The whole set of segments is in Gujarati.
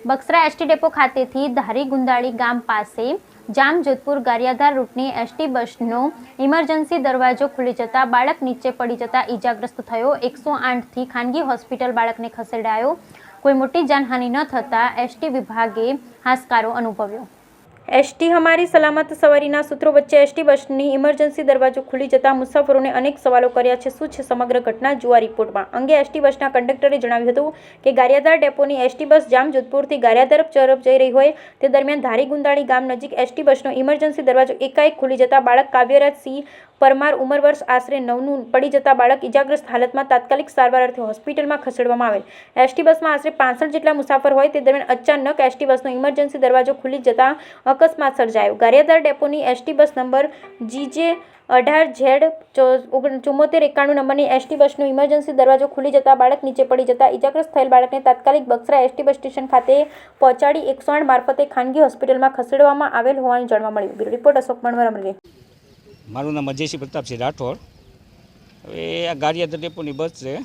બક્સરા એસટી ડેપો ખાતેથી ધારી ગુંદાળી ગામ પાસે જામજોધપુર ગારિયાધાર રૂટની એસટી બસનો ઇમરજન્સી દરવાજો ખુલી જતા બાળક નીચે પડી જતા ઈજાગ્રસ્ત થયો। 108થી ખાનગી હોસ્પિટલ બાળકને ખસેડાયો। કોઈ મોટી જાનહાનિ ન થતા એસટી વિભાગે હાશકારો અનુભવ્યો। એસટી હમારી સલામત સવારીના સૂત્રો વચ્ચે એસટી બસની ઇમરજન્સી દરવાજો ખુલી જતા મુસાફરોને અનેક સવાલો કર્યા છે। શું છે સમગ્ર ઘટના, જુઓ રિપોર્ટમાં। અંગે એસટી બસના કંડક્ટરે જણાવ્યું હતું કે ગારિયાધાર ડેપોની એસટી બસ જામજોધપુરથી ગારિયાધાર તરફ જઈ રહી હોય તે દરમિયાન ધારી ગુંદાળી ગામ નજીક એસટી બસનો ઇમરજન્સી દરવાજો એકાએક ખુલી જતા બાળક કાવ્યરાજસિંહ પરમાર ઉંમર વર્ષ આશરે 9નું પડી જતા બાળક ઇજાગ્રસ્ત હાલતમાં તાત્કાલિક સારવાર અર્થે હોસ્પિટલમાં ખસેડવામાં આવેલ। એસટી બસમાં આશરે 65 જેટલા મુસાફર હોય તે દરમિયાન અચાનક એસટી બસનો ઇમરજન્સી દરવાજો ખુલી જતા અકસ્માત સર્જાયો। ગારિયાધાર ડેપોની ST bus number GJ 18Z 7491 નંબરની એસટી બસનો ઇમરજન્સી દરવાજો ખુલી જતા બાળક નીચે પડી જતા ઇજાગ્રસ્ત થયેલ બાળકને તાત્કાલિક બક્સરા એસટી બસ સ્ટેશન ખાતે પહોંચાડી 108 મારફતે ખાનગી હોસ્પિટલમાં ખસેડવામાં આવેલ હોવાનું જાણવા મળ્યું। Bureau report Ashok Manvar, Amreli. મારું નામ અજયસિંહ પ્રતાપસિંહ રાઠોડ। હવે આ ગારિયાધાર ડેપોની બસ છે,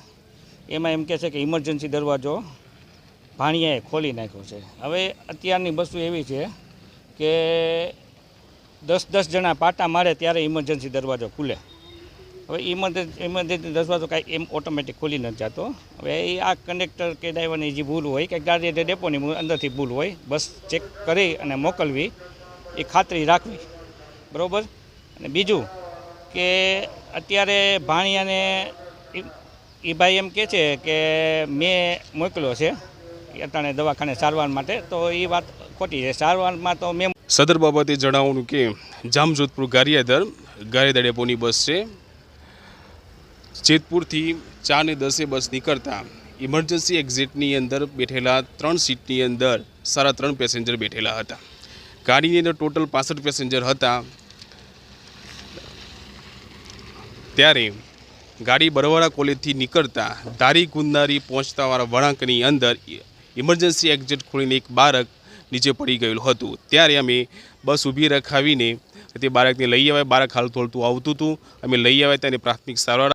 એમાં એમ કહે છે કે ઇમરજન્સી દરવાજો ભાણિયાએ ખોલી નાખ્યો છે। હવે અત્યારની બસો એવી છે કે 10 જણા પાટા મારે ત્યારે ઇમરજન્સી દરવાજો ખુલે। હવે ઇમરજન્સી દરવાજો કાંઈ એમ ઓટોમેટિક ખુલી નથી જતો। હવે એ આ કંડક્ટર કે ડ્રાઈવરની જે ભૂલ હોય કે ગારિયાધાર ડેપોની અંદરથી ભૂલ હોય, બસ ચેક કરી અને મોકલવી, એ ખાતરી રાખવી, બરાબર। અને બીજું કે અત્યારે ભાણિયાને એ ભાઈ એમ કહે છે કે મેં મોકલ્યો છે અટાણે દવાખાને સારવાર માટે, તો એ વાત ખોટી છે। સારવારમાં તો મેં સદર બાબતે જણાવવાનું કે જામજોધપુર ગારિયાધાર ડેપોની બસ છે। જેતપુરથી 4:10 બસ નીકળતા ઇમરજન્સી એક્ઝિટની અંદર બેઠેલા 3 સીટની અંદર 3.5 પેસેન્જર બેઠેલા હતા। ગાડીની અંદર ટોટલ 65 પેસેન્જર હતા। ત્યારે ગાડી બરવાડા કોલેજથી નીકળતા ધારી ગુંદારી પહોંચતાવાળા વળાંકની અંદર ઇમરજન્સી એક્ઝિટ ખોલીને એક બાળક નીચે પડી ગયેલું હતું। ત્યારે અમે બસ ઊભી રખાવીને તે બાળકને લઈ આવ્યા। બાળક હાલ થોડું આવતું હતું, અમે લઈ આવ્યા, તેને પ્રાથમિક સારવાર